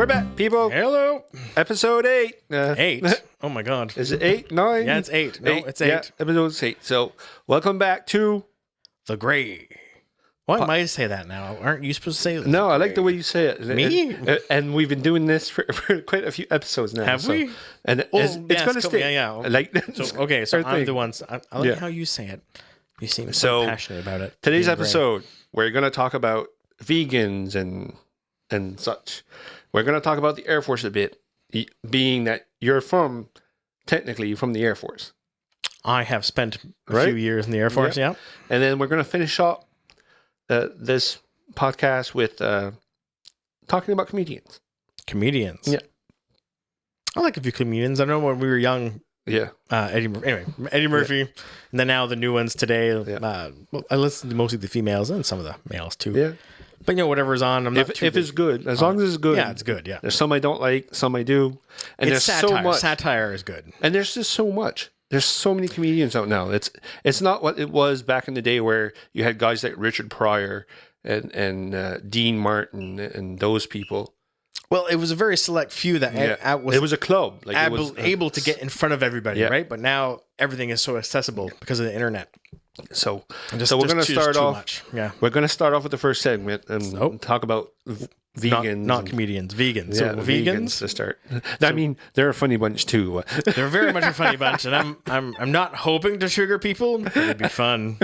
We're back, people. Hello. Episode 8. 8. Oh my God. Is it 8? 9? Yeah, it's 8. No, it's 8. Yeah, episode 8. So, welcome back to... The Gray. Why am I to say that now? Aren't you supposed to say that? No, I like the way you say it. Me? And we've been doing this for quite a few episodes now. Have we? And it's going to stay. Yeah. Like, So I'm the ones. I like how you say it. You seem so passionate about it. Today's episode, we're going to talk about vegans and such. We're going to talk about the Air Force a bit, being that you're technically from the Air Force. I have spent a few years in the Air Force, yeah. And then we're going to finish up this podcast with talking about comedians. Comedians? Yeah. I like a few comedians. I know when we were young. Yeah. Eddie Murphy. Yeah. And then now the new ones today. Yeah. I listen to mostly the females and some of the males too. Yeah. But whatever's on, I'm not too if it's good, as long as it's good. Yeah, it's good. Yeah. There's some I don't like, some I do, and it's there's satire. so much. Satire is good, and there's just so much. There's so many comedians out now. It's not what it was back in the day where you had guys like Richard Pryor and Dean Martin and those people. Well, it was a very select few that it was a club, like able to get in front of everybody, right? But now everything is so accessible because of the internet. So we're going to start off. We're going to start off with the first segment and talk about vegans, not comedians, vegans. Yeah, so vegans to start. I mean, they're a funny bunch too. They're very much a funny bunch, and I'm not hoping to trigger people. But it'd be fun.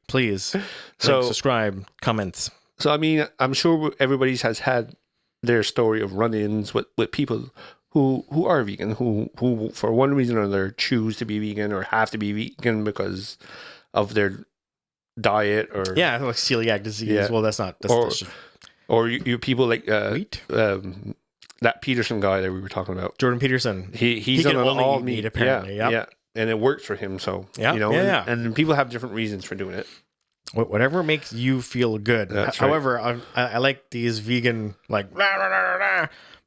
Please, subscribe, comments. So I mean, I'm sure everybody has had their story of run-ins with people who are vegan, who for one reason or another choose to be vegan or have to be vegan because of their diet or like celiac disease. Yeah. Well, that's or you people like wheat. That Peterson guy that we were talking about, Jordan Peterson. He's on all meat apparently. Yeah, and it works for him. So and people have different reasons for doing it. Whatever makes you feel good. That's However, right. I like these vegan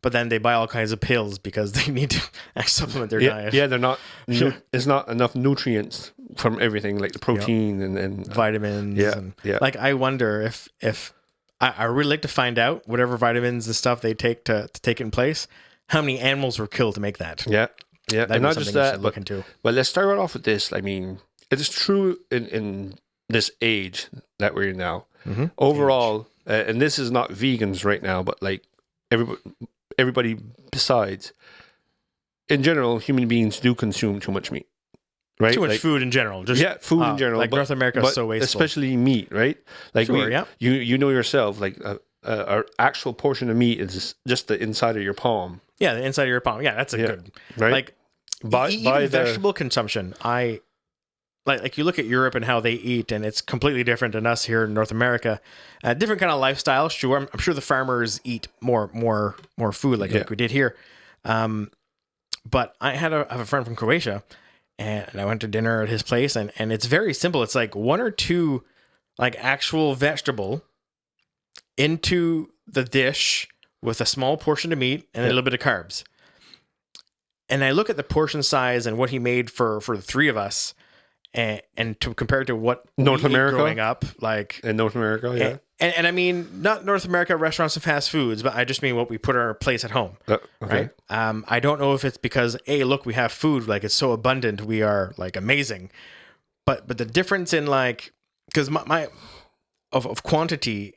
but then they buy all kinds of pills because they need to supplement their diet. Yeah, they're not. It's not enough nutrients from everything, like the protein and vitamins. Yeah. Like I wonder if I really like to find out whatever vitamins and stuff they take to take it in place, how many animals were killed to make that. Yeah. And not just that, look into. But let's start right off with this. I mean, it is true in this age that we're in now. Mm-hmm. Overall, and this is not vegans right now, but like everybody besides, in general, human beings do consume too much meat, right? Too much food in general. Food in general. Like North America is so wasteful. Especially meat, right? Like sure, you know yourself, like our actual portion of meat is just the inside of your palm. Yeah, the inside of your palm. Yeah, that's a good, right? Like even vegetable consumption, Like you look at Europe and how they eat, and it's completely different than us here in North America. Different kind of lifestyle. Sure, I'm sure the farmers eat more food like we did here. But I have a friend from Croatia, and I went to dinner at his place, and it's very simple. It's like one or two like actual vegetable into the dish with a small portion of meat and a little bit of carbs. And I look at the portion size and what he made for the three of us. And to compare it to what North America growing up, like in North America, and I mean not North America restaurants and fast foods, but I just mean what we put on our plates at home, right? I don't know if it's because look, we have food, like it's so abundant, we are like amazing, but the difference in like because my of quantity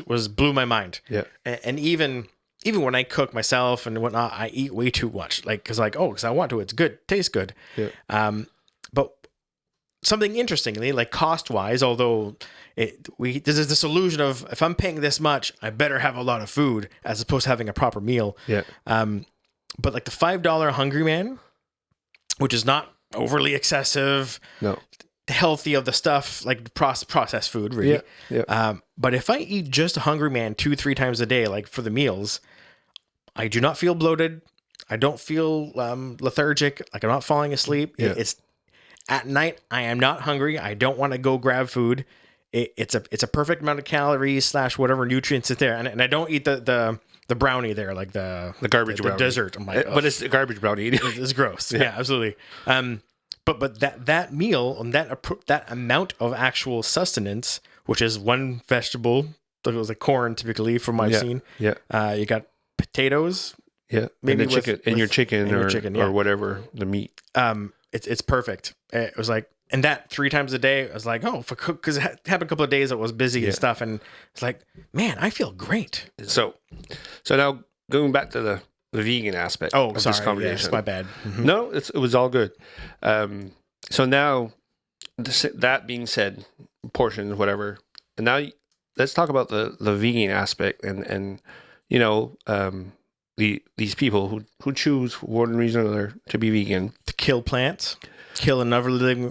was blew my mind, and even when I cook myself and whatnot, I eat way too much, like because I want to, it's good, tastes good, but something interestingly, like cost-wise, although there's this illusion of if I'm paying this much, I better have a lot of food as opposed to having a proper meal. Yeah. But like the $5 Hungry Man, which is not overly excessive, no, healthy of the stuff like processed food, really. Yeah. But if I eat just a Hungry Man 2-3 times a day, like for the meals, I do not feel bloated. I don't feel lethargic. Like I'm not falling asleep. Yeah. It's at night, I am not hungry. I don't want to go grab food. It's a perfect amount of calories / whatever nutrients is there, and I don't eat the brownie there, like the garbage brownie, the dessert. I'm like, but it's the garbage brownie. It's gross. Yeah, absolutely. But that meal and that amount of actual sustenance, which is one vegetable, that was like corn typically from what I've seen. Yeah. You got potatoes. Yeah, Maybe and the chicken, and your chicken, or whatever, the meat. It's perfect. It was like, and that 3 times a day, I was like, oh, because it happened a couple of days that was busy and stuff, and it's like, man, I feel great. So now going back to the vegan aspect of this conversation. Yes, my bad. Mm-hmm. No, it was all good. So now, that being said, portions, whatever, and now let's talk about the vegan aspect and these people who choose for one reason or another to be vegan, to kill plants, kill another living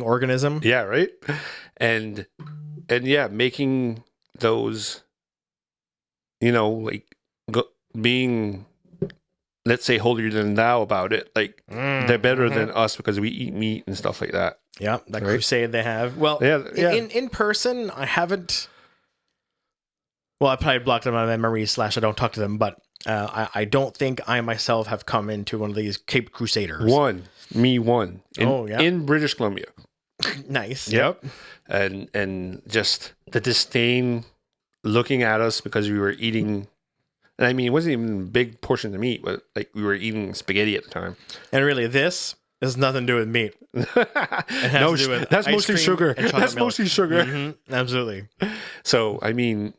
organism. Yeah, right. And making those, being, let's say, holier than thou about it. Like they're better than us because we eat meat and stuff like that. Yeah, that crusade they have. Well, in person, I haven't. Well, I probably blocked them out of my memory / I don't talk to them, but I don't think I myself have come into one of these Cape Crusaders. One. In British Columbia. Nice. Yep. And just the disdain looking at us because we were eating, and I mean, it wasn't even big portions of meat, but like we were eating spaghetti at the time. And really, this has nothing to do with meat. That's mostly sugar. That's mostly sugar. Mm-hmm. Absolutely. So, I mean,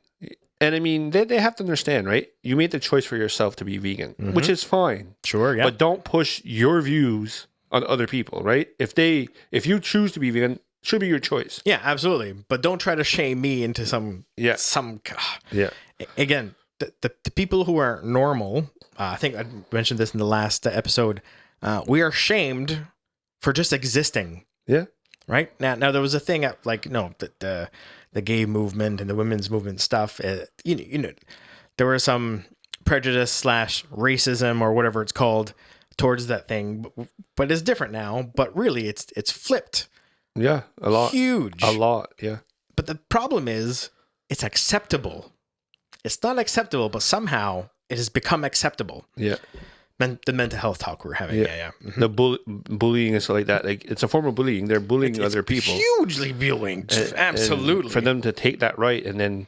they have to understand, right? You made the choice for yourself to be vegan, which is fine. Sure, yeah. But don't push your views on other people, right? If you choose to be vegan, it should be your choice. Yeah, absolutely. But don't try to shame me into some. Again, the people who are normal, I think I mentioned this in the last episode, we are shamed for just existing. Yeah. Right? Now there was a thing at the gay movement and the women's movement stuff, there was some prejudice / racism or whatever it's called towards that thing, but it's different now. But really, it's flipped. Yeah, a lot. Huge. A lot, yeah. But the problem is, it's acceptable. It's not acceptable, but somehow it has become acceptable. Yeah. The mental health talk we're having. Yeah. Mm-hmm. The bullying and stuff like that. Like, it's a form of bullying. They're bullying other people. Hugely bullying. Absolutely. And for them to take that right, and then,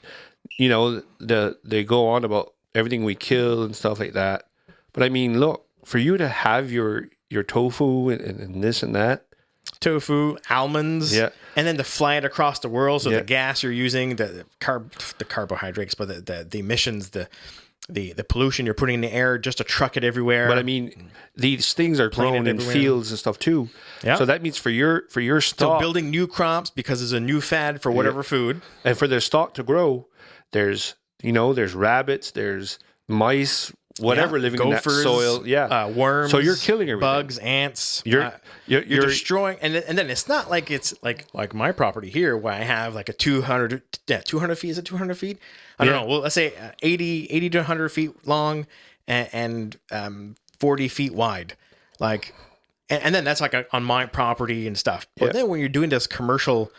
they go on about everything we kill and stuff like that. But I mean, look, for you to have your tofu and this and that. Tofu, almonds, and then to fly it across the world. So the gas you're using, the carbohydrates, but the emissions, the pollution you're putting in the air just to truck it everywhere. But I mean, these things are grown in fields and stuff too. Yeah. So that means for your stock. So building new crops because there's a new fad for whatever food. And for their stock to grow, there's rabbits, there's mice, whatever living gophers, in that soil. Yeah. Worms. So you're killing everything. Bugs, ants. You're destroying. And then it's not like it's like my property here where I have like a 200 feet. Is it 200 feet? I don't know. Well, let's say 80 to 100 feet long and 40 feet wide. Like, and then that's like on my property and stuff. But then when you're doing this commercial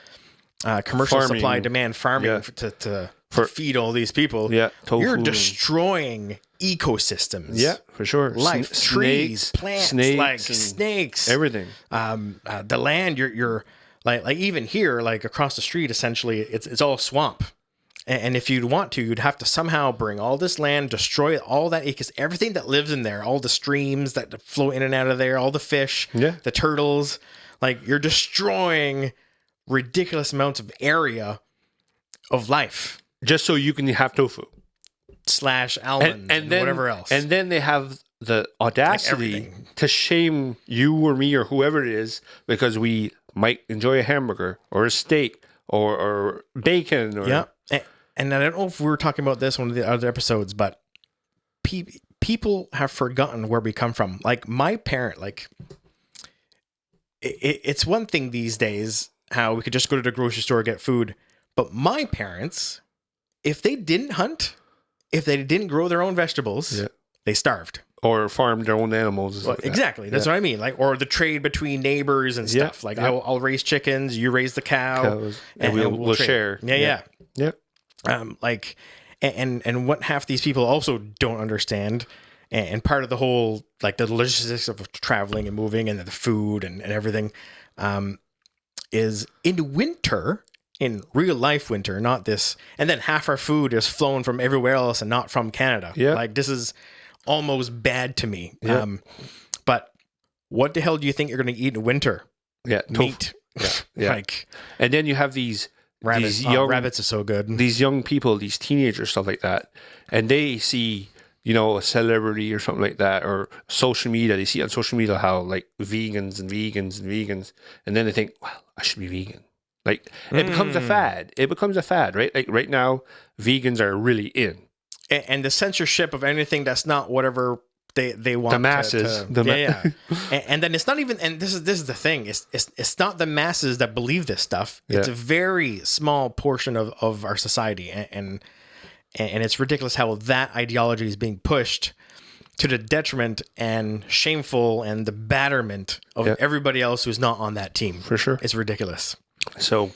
farming, supply demand farming to feed all these people, you're destroying ecosystems. Yeah, for sure. Life, trees, plants, snakes, everything. The land, you're like even here, like across the street, essentially, it's all swamp. And if you'd want to, you'd have to somehow bring all this land, destroy all that everything that lives in there, all the streams that flow in and out of there, all the fish, the turtles. Like, you're destroying ridiculous amounts of area of life. Just so you can have tofu. / almonds and then, whatever else. And then they have the audacity to shame you or me or whoever it is because we might enjoy a hamburger or a steak or bacon. Or, and I don't know if we were talking about this one of the other episodes, but people have forgotten where we come from. Like, my parent, it's one thing these days how we could just go to the grocery store, get food. But my parents, if they didn't hunt, if they didn't grow their own vegetables, they starved. Or farmed their own animals. Exactly. That's what I mean. Like, or the trade between neighbors and stuff. Like, I'll raise chickens, you raise the cows, and we'll share. Yeah. And what half these people also don't understand, and part of the whole, like, the logistics of traveling and moving and the food and everything, is in winter, in real life winter, not this. And then half our food is flown from everywhere else and not from Canada. Yeah. Like, this is almost bad to me. Yeah. But what the hell do you think you're going to eat in winter? Yeah. Meat. Yeah. Like, and then you have these rabbits. Rabbits are so good. These young people, these teenagers, stuff like that, and they see, you know, a celebrity or something like that, or social media. They see on social media how like vegans, and then they think, well, I should be vegan. Like, it becomes a fad. It becomes a fad, right? Like right now, vegans are really in. And the censorship of anything that's not whatever they want. The masses. And then it's not even. And this is the thing. It's not the masses that believe this stuff. It's a very small portion of our society, and it's ridiculous how that ideology is being pushed to the detriment and shameful and the betterment of everybody else who's not on that team. For sure, it's ridiculous. So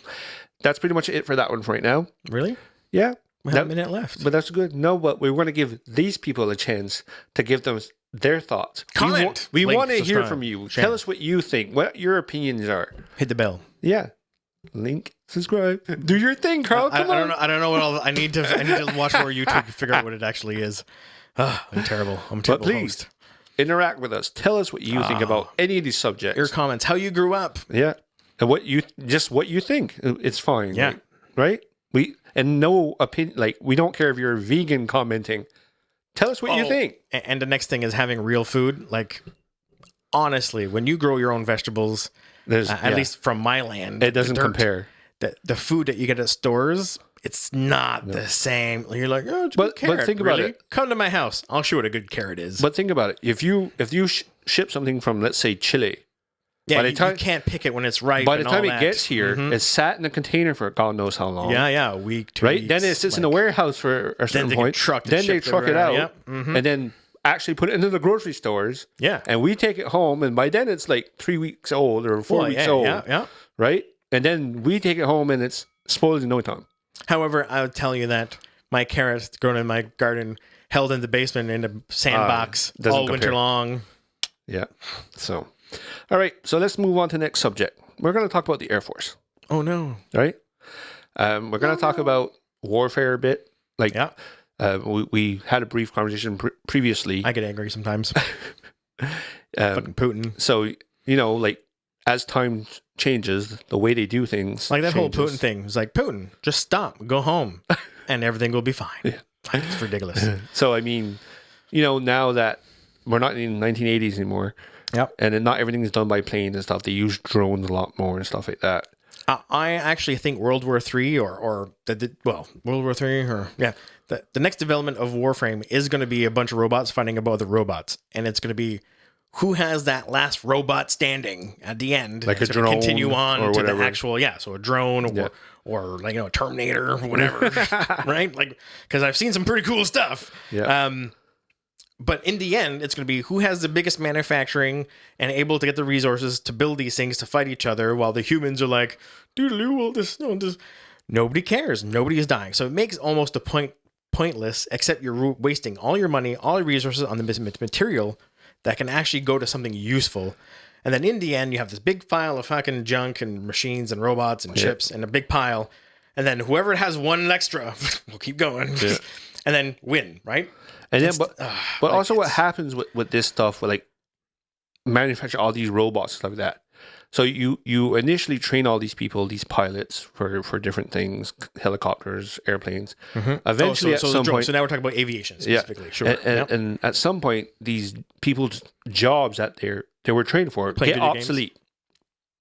that's pretty much it for that one for right now. Really? Yeah. We have a minute left. But that's good. No, but we want to give these people a chance to give them their thoughts. Comment. We want to hear from you. Share. Tell us what you think, what your opinions are. Hit the bell. Yeah. Link, subscribe. Do your thing, Carl. Come on. I don't know what I need to watch more YouTube to figure out what it actually is. I'm terrible. I'm a terrible host. Interact with us. Tell us what you think about any of these subjects. Your comments, how you grew up. Yeah. And what you think. It's fine. Yeah. Right? And no opinion, like, we don't care if you're vegan commenting. Tell us what you think. And the next thing is having real food. Like, honestly, when you grow your own vegetables, at least from my land, it doesn't compare. The food that you get at stores, it's not the same. You're like, oh, it's a good carrot. But think about it. Come to my house. I'll show you what a good carrot is. But think about it. If you ship something from, let's say, Chile. Yeah, you can't pick it when it's ripe. By the time it gets here, it's sat in a container for God knows how long. Yeah, a week, 2 weeks. Right? Then it sits in a warehouse for a certain point. Then they truck it out, and then actually put it into the grocery stores. Yeah. And we take it home, and by then it's like 3 weeks old or 4 weeks old. Yeah. Right? And then we take it home, and it's spoiled in no time. However, I would tell you that my carrots grown in my garden, held in the basement in a sandbox all winter long. Yeah. So... All right, so let's move on to the next subject. We're going to talk about the Air Force. Oh, no. All right? We're going to talk about warfare a bit. Like, we had a brief conversation previously. I get angry sometimes. Fucking Putin. So, you know, like, as time changes, the way they do things like that changes. whole Putin thing. It's like, Putin, just stop, go home, and everything will be fine. Yeah. Like, it's ridiculous. So, I mean, you know, now that we're not in the 1980s anymore, and then not everything is done by planes and stuff. They use drones a lot more and stuff like that. I actually think World War III World War III the next development of Warframe is going to be a bunch of robots fighting about other robots, and it's going to be who has that last robot standing at the end, like a drone, continue on or to whatever. The actual so a drone or like a Terminator or whatever, right? Like, because I've seen some pretty cool stuff. Yeah. But in the end, it's going to be who has the biggest manufacturing and able to get the resources to build these things to fight each other, while the humans are like, doodaloo, all this. Nobody cares. Nobody is dying. So it makes almost a pointless, except you're wasting all your money, all your resources on the material that can actually go to something useful. And then in the end, you have this big pile of fucking junk and machines and robots and chips and a big pile. And then whoever has one extra will keep going and then win, right? And then, but like, also what happens with this stuff, with like manufacture all these robots and stuff like that. So you initially train all these people, these pilots for different things, helicopters, airplanes. Eventually, at some point, so now we're talking about aviation specifically. Sure. And at some point, these people's jobs that they were trained for get obsolete.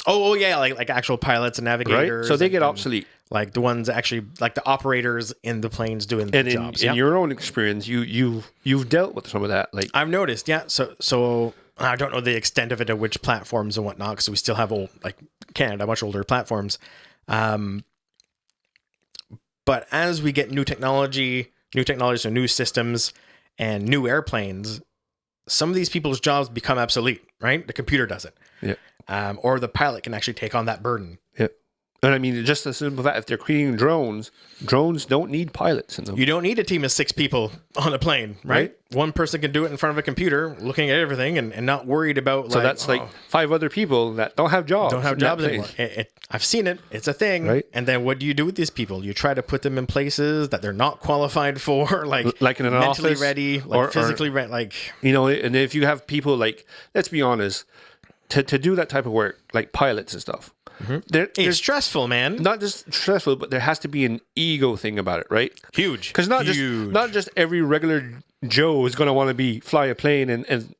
Oh yeah, like actual pilots and navigators. Right? So they get obsolete. Like the ones actually, like the operators in the planes doing the jobs. In your own experience, you've dealt with some of that. Like I've noticed, So I don't know the extent of it at which platforms and whatnot, because we still have Canada, much older platforms. But as we get new technology, so new systems and new airplanes, some of these people's jobs become obsolete, right? The computer does it. Yeah. Or the pilot can actually take on that burden. Yeah. And I mean, just the simple fact, if they're creating drones don't need pilots in them. You don't need a team of 6 people on a plane, right? One person can do it in front of a computer, looking at everything and not worried about So that's like 5 other people that don't have jobs. Anymore. I've seen it. It's a thing. Right. And then what do you do with these people? You try to put them in places that they're not qualified for, like in an mentally office, ready, like physically ready. Like, you know, and if you have people like, let's be honest, to do that type of work, like pilots and stuff, it's stressful, man. Not just stressful, but there has to be an ego thing about it, right? Huge. Because not just every regular Joe is going to want to fly a plane, and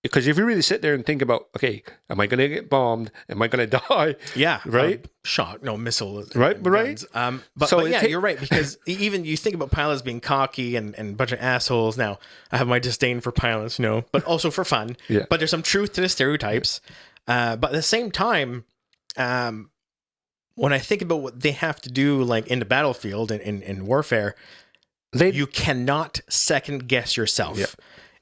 because if you really sit there and think about, okay, am I going to get bombed? Am I going to die? Yeah, right. Shot, no missile, right? But guns. But yeah, you're right, because even you think about pilots being cocky and a bunch of assholes. Now, I have my disdain for pilots, but also for fun. Yeah. But there's some truth to the stereotypes. But at the same time, when I think about what they have to do, like in the battlefield and in warfare, you cannot second guess yourself. Yeah.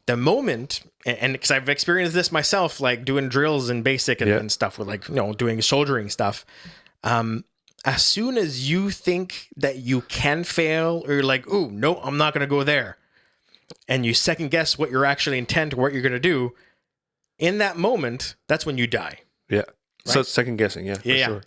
The moment, and because I've experienced this myself, like doing drills and basic and stuff with like, doing soldiering stuff. As soon as you think that you can fail, or you're like, ooh, no, I'm not going to go there. And you second guess what your actually intent or what you're going to do. In that moment, that's when you die. Yeah. Right? So it's second guessing. Yeah. Yeah. Sure.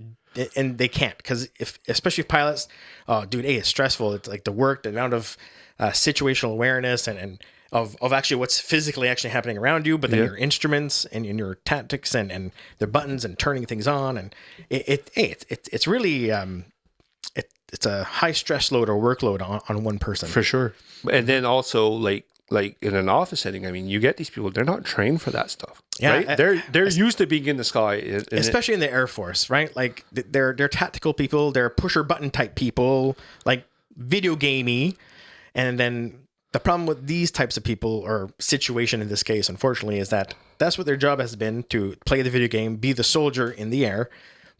And they can't, because especially if pilots, oh, dude, it's stressful. It's like the work, the amount of situational awareness and of actually what's physically actually happening around you, but then your instruments and your tactics and their buttons and turning things on, and it's really it's a high stress load or workload on one person for sure. And then also like in an office setting, I mean, you get these people, they're not trained for that stuff. Yeah, right? They're used to being in the sky, especially in the Air Force, right? Like they're tactical people, they're pusher button type people, like video gamey. And then the problem with these types of people, or situation in this case, unfortunately, is that that's what their job has been, to play the video game, be the soldier in the air.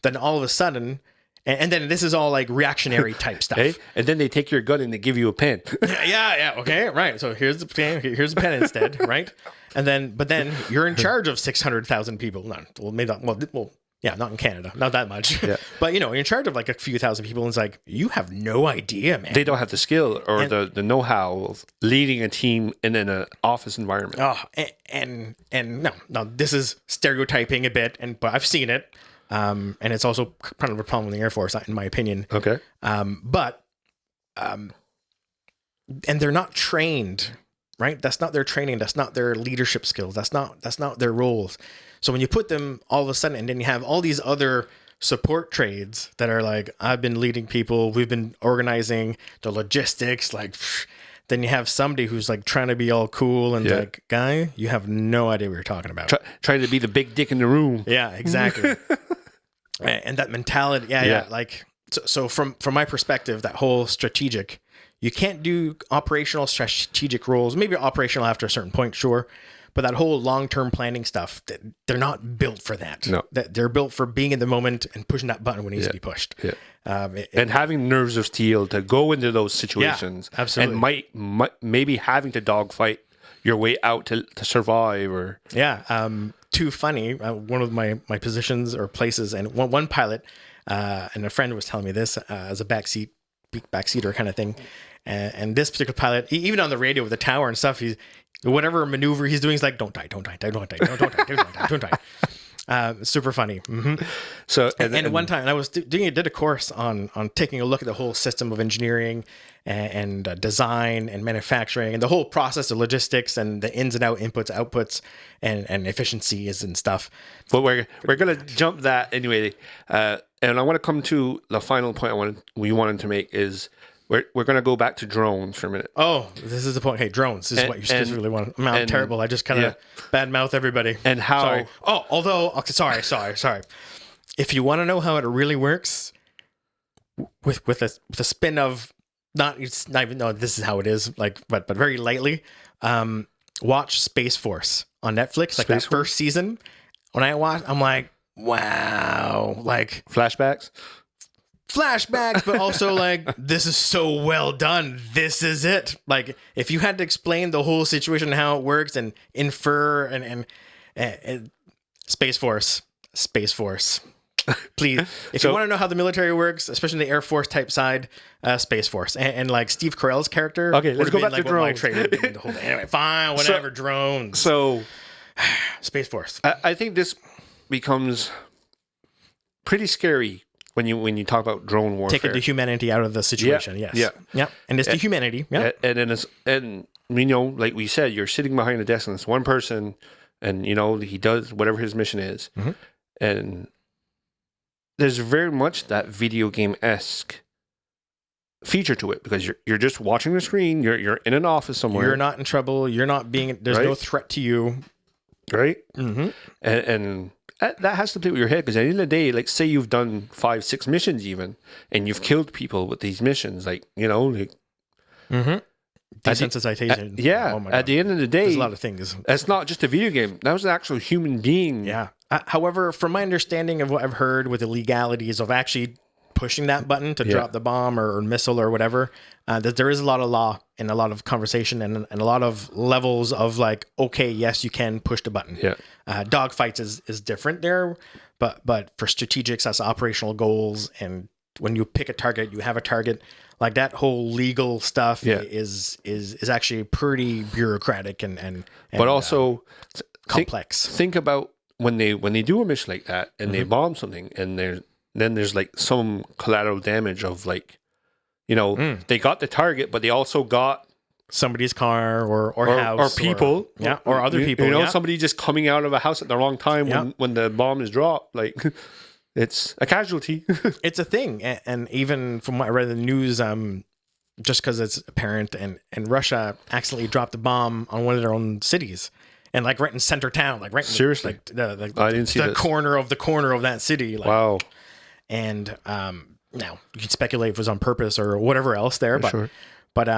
Then all of a sudden, and then this is all like reactionary type stuff. Okay? And then they take your gun and they give you a pen. Yeah. Okay. Right. So here's the pen instead. Right. But then you're in charge of 600,000 people. Not in Canada, not that much. Yeah. But you're in charge of like a few thousand people, and it's like, you have no idea, man. They don't have the skill or the know-how of leading a team in an office environment. Oh, and no, this is stereotyping a bit, but I've seen it. And it's also kind of a problem in the Air Force, in my opinion. Okay. And they're not trained, right? That's not their training. That's not their leadership skills. That's not their roles. So when you put them all of a sudden, and then you have all these other support trades that are like, I've been leading people, we've been organizing the logistics, like, then you have somebody who's like trying to be all cool and like, guy, you have no idea what you're talking about. Trying to be the big dick in the room. Yeah, exactly. And that mentality. Yeah. Like, so from my perspective, that whole strategic, you can't do operational strategic roles, maybe operational after a certain point, sure. But that whole long-term planning stuff, they're not built for that. No. They're built for being in the moment and pushing that button when it needs to be pushed. Yeah. And having nerves of steel to go into those situations. Yeah, absolutely. And maybe having to dogfight your way out to survive. Or too funny. One of my positions or places, and one pilot, and a friend was telling me this as a backseater kind of thing. And this particular pilot, even on the radio with the tower and stuff, whatever maneuver he's doing, he's like, don't die. Super funny. Mm-hmm. So, and one time I was did a course on taking a look at the whole system of engineering and design and manufacturing and the whole process of logistics and the ins and out inputs, outputs, and efficiencies and stuff. But we're gonna jump that anyway. And I want to come to the final point we wanted to make is, we're going to go back to drones for a minute. Oh, this is the point. Hey, drones. This is what you specifically want. I'm terrible. I just kind of badmouth everybody. And how... Sorry. Oh, although... Okay, sorry. If you want to know how it really works, with a spin of... It's not even... No, this is how it is. Like, but very lightly. Watch Space Force on Netflix. Like that first season. When I watch, I'm like, wow. Like... Flashbacks, but also like, this is so well done. This is it. Like, if you had to explain the whole situation and how it works and infer and Space Force. Please, if you want to know how the military works, especially the Air Force type side, Space Force, and like Steve Carell's character. Okay, let's go back like to drones. Anyway, fine, whatever. Drones. So, Space Force. I think this becomes pretty scary when you talk about drone warfare. Taking the humanity out of the situation. Yeah, Yes. yeah. And it's the humanity. Yeah. And then you know, like we said, you're sitting behind a desk and it's one person, and you know he does whatever his mission is, and there's very much that video game-esque feature to it because you're just watching the screen. You're in an office somewhere. You're not in trouble. You're not being. There's no threat to you. Right. And that has to play with your head because at the end of the day, like say you've done 5-6 missions even, and you've killed people with these missions, like you know, like desensitization. Yeah. At the end of the day, there's a lot of things. That's not just a video game. That was an actual human being. Yeah. However, from my understanding of what I've heard with the legalities of actually pushing that button to drop the bomb or missile or whatever, that there is a lot of law and a lot of conversation and a lot of levels of like, okay, yes, you can push the button. Yeah. Dogfights is different there, but for strategics, that's operational goals. And when you pick a target, you have a target. Like that whole legal stuff is actually pretty bureaucratic and but also complex. Think about when they do a mission like that and they bomb something and there's like some collateral damage of like, you know, they got the target, but they also got somebody's car or house or people, or other people. You know, somebody just coming out of a house at the wrong time when the bomb is dropped. Like, it's a casualty. It's a thing, and even from what I read in the news, just because it's apparent, and Russia accidentally dropped a bomb on one of their own cities. And like right in center town, like right in seriously, I didn't see the corner of that city. Like, wow. And now you can speculate if it was on purpose or whatever else there, but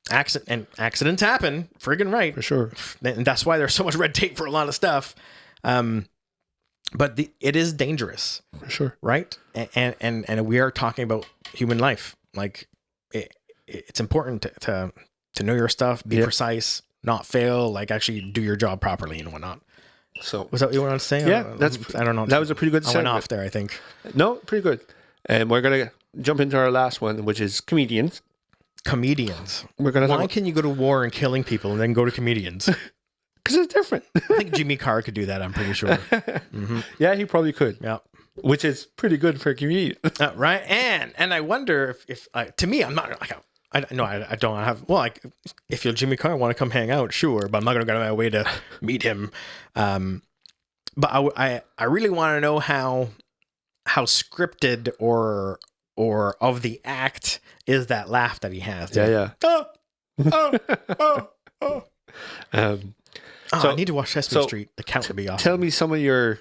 accidents happen, friggin' right, for sure. And that's why there's so much red tape for a lot of stuff. But it is dangerous, for sure, right? And we are talking about human life. Like it's important to know your stuff, be precise, not fail, like actually do your job properly and whatnot. So was that what you wanted to say? Yeah, I don't know. That was a pretty good segment. I went off there, I think. No, pretty good. And we're gonna jump into our last one, which is comedians. Comedians. We're gonna. Why can you go to war and killing people and then go to comedians? Because it's different. I think Jimmy Carr could do that. I'm pretty sure. Yeah, he probably could. Yeah, which is pretty good for a comedian, right? And I wonder if to me, I'm not like. I don't have. Well, like, if you're Jimmy Carr, want to come hang out, sure, but I'm not going to go out of my way to meet him. But I really want to know how scripted or of the act is that laugh that he has. Yeah. So I need to watch Sesame Street. The count would be awesome. Tell me some of your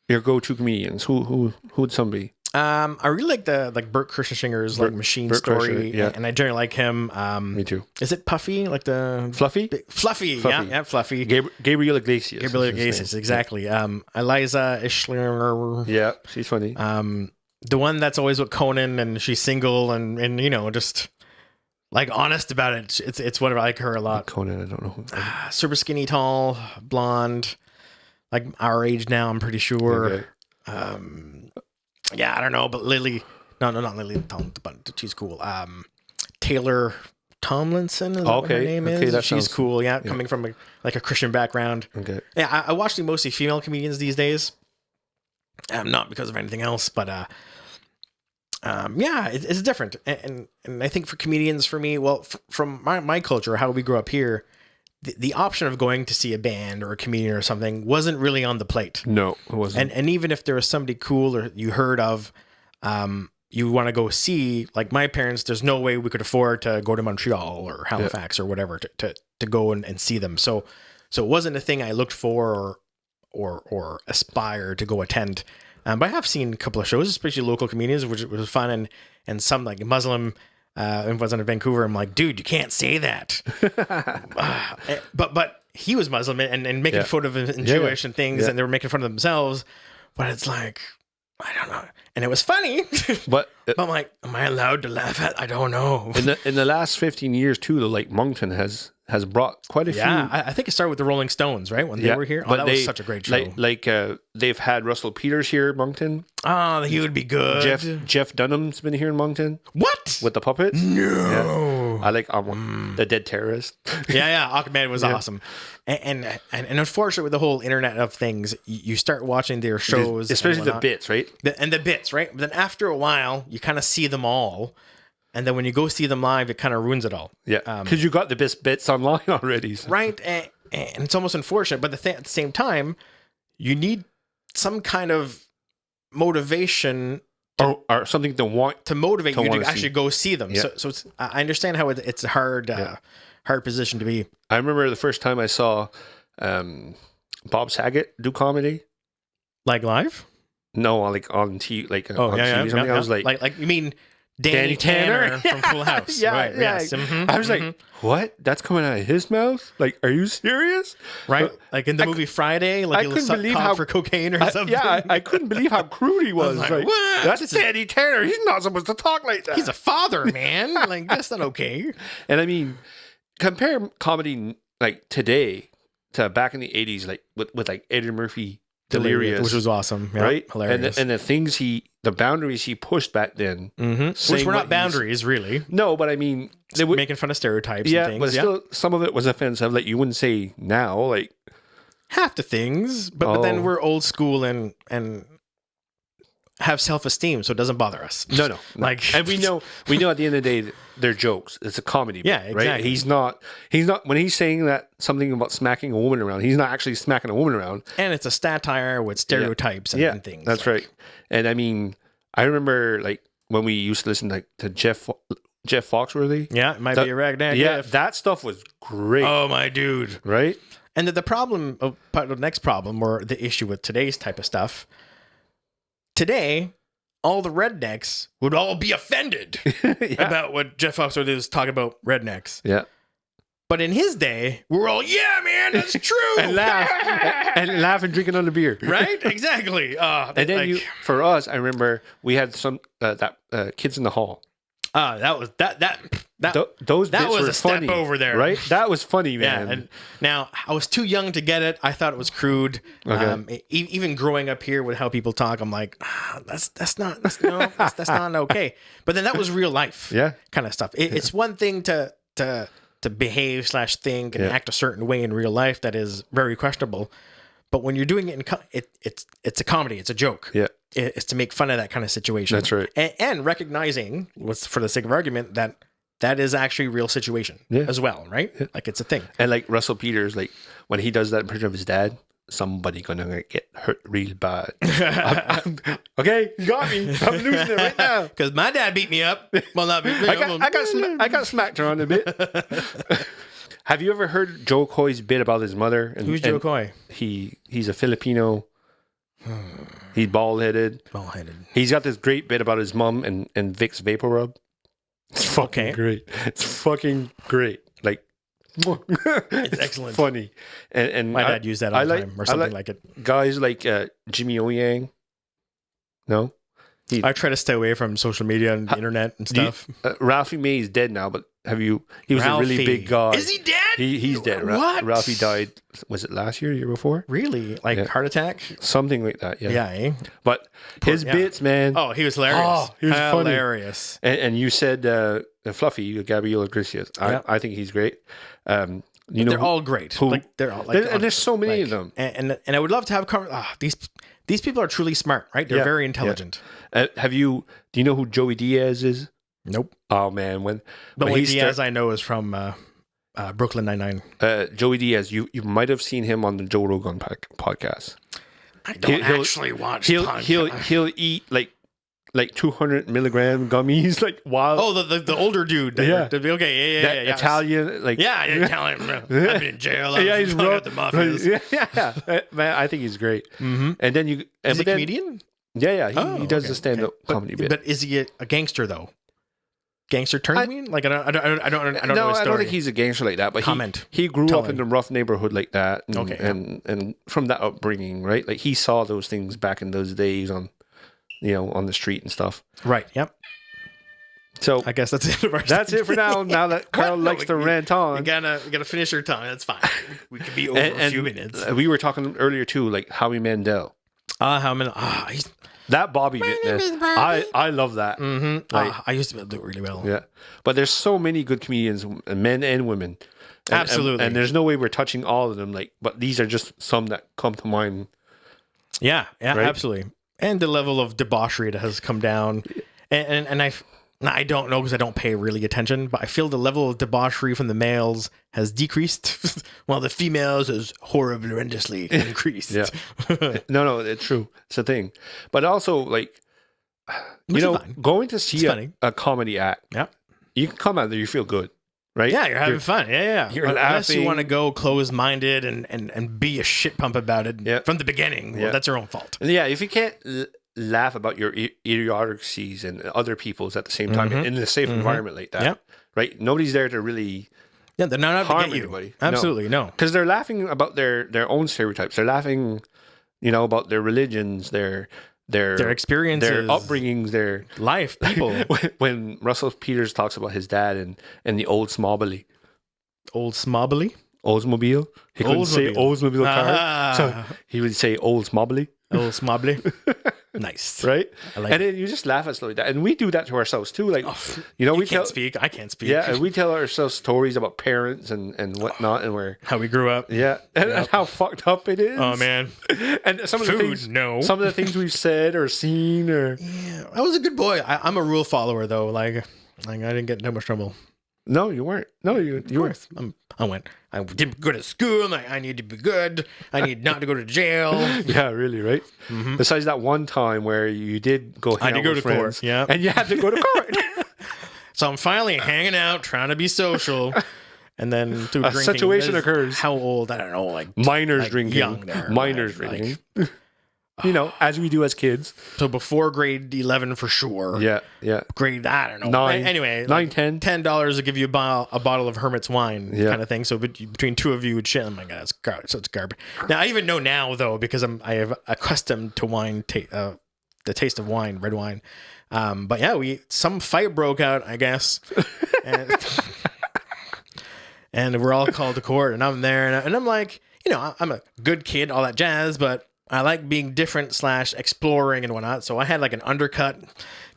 go-to comedians. Who would some be? I really like the Bert Kreischer's like Machine Story, and I generally like him. Me too. Is it Puffy? Like the Fluffy? Fluffy, yeah, Fluffy. Gabriel Iglesias. Gabriel Iglesias, exactly. Eliza Ishler. Yeah, she's funny. The one that's always with Conan, and she's single, and you know, just like honest about it. It's what I like her a lot. Conan, I don't know. Super skinny, tall, blonde, like our age now. I'm pretty sure. Okay. Yeah, I don't know, but Lily, not Lily, but she's cool. Taylor Tomlinson is what her name is. She's cool. Yeah, coming from a Christian background. Okay. Yeah, I watch mostly female comedians these days. Not because of anything else, but yeah, it's different. And I think for comedians, for me, well, from my culture, how we grew up here, the option of going to see a band or a comedian or something wasn't really on the plate. No, it wasn't. And even if there was somebody cool or you heard of, you want to go see, like my parents, there's no way we could afford to go to Montreal or Halifax or whatever to go and see them. So it wasn't a thing I looked for or aspire to go attend. But I have seen a couple of shows, especially local comedians, which was fun, and some like Muslim. It wasn't in Vancouver. I'm like, dude, you can't say that. But he was Muslim and making fun of him and Jewish and things, and they were making fun of themselves. But it's like, I don't know. And it was funny. But I'm like, am I allowed to laugh at? I don't know. In the last 15 years too, though, like Moncton has has brought quite a few. Yeah, I think it started with the Rolling Stones, right? When they were here. Oh, that was such a great show. They've had Russell Peters here in Moncton. Oh, he would be good. Jeff Dunham's been here in Moncton. What? With the puppets? No. Yeah. I like the Dead Terrorist. Yeah. Aquaman was awesome. And unfortunately, with the whole Internet of Things, you start watching their shows. Especially the bits, right? The bits, right? But then after a while, you kind of see them all. And then when you go see them live, it kind of ruins it all. Yeah, because you got the best bits online already. So. Right, and it's almost unfortunate. But at the same time, you need some kind of motivation or something to motivate you to actually see. Go see them. Yeah. So it's, I understand how it's a hard position to be. I remember the first time I saw Bob Saget do comedy. Like live? No, like on TV, on TV or something. I was like you mean Danny Tanner from Full House. Yeah, right, yeah. Yes. Mm-hmm, I was like, what? That's coming out of his mouth? Like, are you serious? Right? Like in the movie Friday, like he was caught for cocaine or something. Yeah, I couldn't believe how crude he was. Like, what? That's Danny Tanner. He's not supposed to talk like that. He's a father, man. Like, that's not okay. And I mean, compare comedy like today to back in the 80s, like with like Eddie Murphy, Delirious, which was awesome, right? Hilarious. And the boundaries he pushed back then, which were not boundaries, really. No, but I mean, they were making fun of stereotypes. Yeah, and things. But still, some of it was offensive. Like you wouldn't say now, like half the things, but then we're old school and have self-esteem, so it doesn't bother us. No. Like, and we know at the end of the day they're jokes. It's a comedy. Yeah, exactly. Right? He's not when he's saying that something about smacking a woman around. He's not actually smacking a woman around. And it's a satire with stereotypes and things. That's right. And I mean, I remember like when we used to listen to Jeff Foxworthy. Yeah, it might be a ragtag. Yeah, that stuff was great. Oh my dude. Right. And the problem, part of the next problem, or the issue with today's type of stuff. Today, all the rednecks would all be offended about what Jeff Foxworthy was talking about rednecks. Yeah. But in his day, we're all, yeah, man, that's true. and laugh and drink another beer. Right? Exactly. And then for us, I remember we had some Kids in the Hall. That was those that bits was were a funny, step over there, right? That was funny, man. Yeah, and now I was too young to get it. I thought it was crude. Okay. Even growing up here with how people talk, I'm like, that's not okay. But then that was real life, kind of stuff. It's one thing to behave / think and act a certain way in real life that is very questionable. But when you're doing it it's a comedy, it's a joke. Yeah. It's to make fun of that kind of situation. That's right. And recognizing, for the sake of argument, that is actually a real situation as well, right? Yeah. Like it's a thing. And like Russell Peters, like when he does that impression of his dad, somebody gonna get hurt real bad. Okay, you got me. I'm losing it right now. Because my dad beat me up. Well, not beat me up. I got smacked around a bit. Have you ever heard Joe Coy's bit about his mother? Who's Joe Coy? He's a Filipino. He's bald-headed. He's got this great bit about his mom and Vicks Vapor Rub. It's fucking great. It's fucking great. Like, it's excellent. Funny. And my dad used that all the time or something like it. Guys like Jimmy O Yang. No? I try to stay away from social media and the internet and stuff. Ralphie May is dead now, but he was a really big guy. Is he dead? He's dead. What? Ralphie died, was it last year before? Really? Like heart attack? Something like that, yeah. Yeah, But his bits, man. Oh, he was hilarious. Oh, he was hilarious. Funny. And you said Fluffy, Gabriel Iglesias. I think he's great. They're all great. They're all and there's so many of them. And I would love to have these people are truly smart, right? They're very intelligent. Do you know who Joey Diaz is? Nope. Oh man, the only Diaz I know is from Brooklyn Nine-Nine. Joey Diaz, you might have seen him on the Joe Rogan podcast. I don't actually watch. He'll eat like 200 milligram gummies, like wild. Oh, the older dude. Okay, yeah. Italian, Italian. I've been in jail. He's at the mafias. Yeah. Man, I think he's great. Mm-hmm. And then you is he a comedian? Yeah. He does the stand-up comedy bit. But is he a gangster though? Gangster turn? I mean, like I don't know. I don't think he's a gangster like that. But he grew up in a rough neighborhood like that. And, and from that upbringing, right? Like he saw those things back in those days on the street and stuff. Right. Yep. So I guess that's the end of our that's it for now. Now that Carl likes to rant on. We gotta finish our time. That's fine. We could be over a few minutes. We were talking earlier too, like Howie Mandel. He's That Bobby bit, I love that. Mm-hmm. I used to do it really well. Yeah, but there's so many good comedians, men and women. Absolutely. And there's no way we're touching all of them. Like, but these are just some that come to mind. Yeah, right? absolutely. And the level of debauchery that has come down, and I don't know because I don't pay really attention, but I feel the level of debauchery from the males has decreased, while the females has horrendously increased. Yeah, no, it's true. It's a thing, but also like, going to see a comedy act. Yeah, you can come out there, you feel good, right? Yeah, you're having fun. Yeah. Unless you want to go closed-minded and be a shit pump about it from the beginning. Well, that's your own fault. Yeah, if you can't laugh about your idiosyncrasies and other people's at the same time in a safe environment like that, right? Nobody's there to really they're not out harm to get anybody. You. Absolutely, no. Because they're laughing about their own stereotypes. They're laughing, about their religions, their experiences, their upbringings, their life, people. When Russell Peters talks about his dad and the Oldsmobile. Oldsmobile? He couldn't say Oldsmobile car, so he would say Oldsmobile. Oldsmobile. Nice. Right? I like and then you just laugh at stuff like that. And we do that to ourselves too. Like, we can't speak. I can't speak. Yeah, and we tell ourselves stories about parents and whatnot, and how we grew up. Yeah, and how fucked up it is. Oh man. And some of the things we've said or seen or. Yeah, I was a good boy. I'm a rule follower though. Like I didn't get in too much trouble. No, you weren't. No, you weren't. I didn't go to school. I need to be good. I need not to go to jail. Yeah, really, right? Mm-hmm. Besides that one time where you did go hang out with friends, court, yeah. And you had to go to court. So I'm finally hanging out, trying to be social. And then a situation occurs. How old? I don't know. Like minors drinking. Young there. Minors drinking. As we do as kids. So before grade 11 for sure. Yeah. Grade, I don't know. 9. Anyway. 9, 10. $10 to give you a bottle of Hermit's wine kind of thing. So between two of you would shit. Oh my God, it's garbage. So it's garbage. Now, I even know now, though, because I have accustomed to wine, the taste of wine, red wine. But yeah, some fight broke out, I guess. And we're all called to court. And I'm there. And I'm like, I'm a good kid, all that jazz, but I like being different / exploring and whatnot. So I had like an undercut,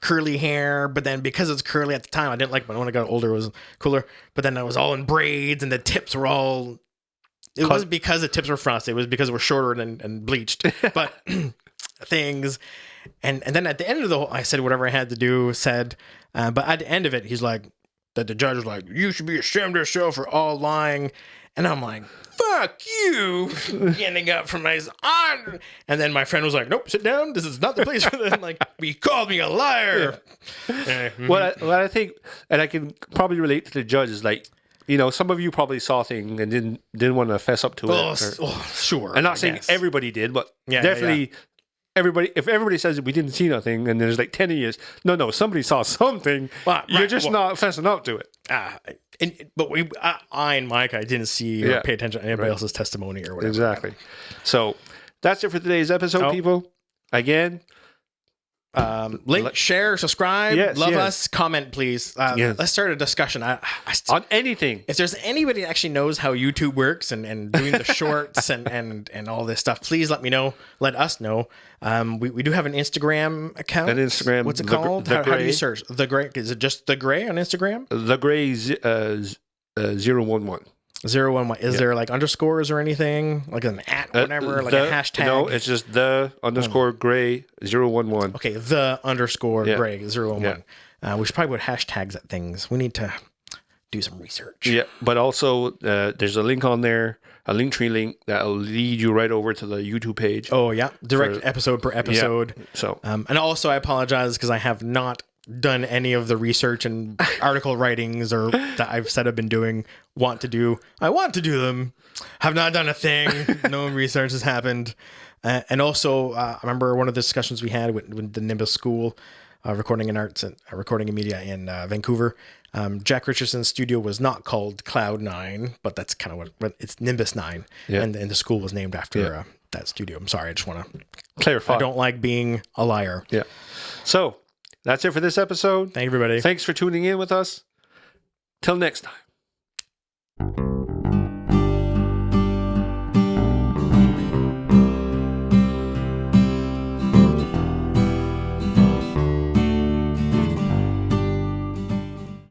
curly hair, but then because it's curly at the time, I didn't like when I got older, it was cooler. But then I was all in braids and the tips were all, it wasn't because the tips were frosted. It was because it were shorter and bleached, but things. And then at the end of I said whatever I had to do, but at the end of it, he's like, that the judge was like, you should be ashamed of yourself for all lying. And I'm like, fuck you, getting up from my on. And then my friend was like, nope, sit down. This is not the place for that. I'm like, he called me a liar. Yeah. What I think, and I can probably relate to the judge, is like, some of you probably saw things and didn't want to fess up to it. Sure. I'm not saying everybody did, but definitely everybody. If everybody says we didn't see nothing, and there's like 10 of you, no, somebody saw something. You're just not fessing up to it. But I and Mike, I didn't see or pay attention to anybody else's testimony or whatever. Exactly. So that's it for today's episode, people. Again, link, share, subscribe, love us, comment, please. Let's start a discussion on anything. If there's anybody that actually knows how YouTube works and doing the shorts and all this stuff, please let me know. Let us know. We do have an Instagram account. An Instagram. What's it called? How do you search? The Gray? Is it just The Gray on Instagram? The Gray 011. 011. Is there like underscores or anything? Like an @ whatever? Like a hashtag? No, it's just the _ Gray 011. Okay, the _ Gray 011. We should probably put hashtags at things. We need to do some research. Yeah, but also there's a link on there, a Linktree link that'll lead you right over to the YouTube page. Oh yeah, direct episode per episode. Yeah, so and also I apologize because I have not done any of the research and article writings or that I've said I've been doing. I want to do them. Have not done a thing. No research has happened. And also, I remember one of the discussions we had with the Nimbus School, recording and arts and recording and media in Vancouver. Jack Richardson's studio was not called Cloud9, but that's kind of what it's Nimbus 9. Yeah. And the school was named after that studio. I'm sorry. I just want to clarify. I don't like being a liar. Yeah. So That's it for this episode. Thank you, everybody. Thanks for tuning in with us. Till next time.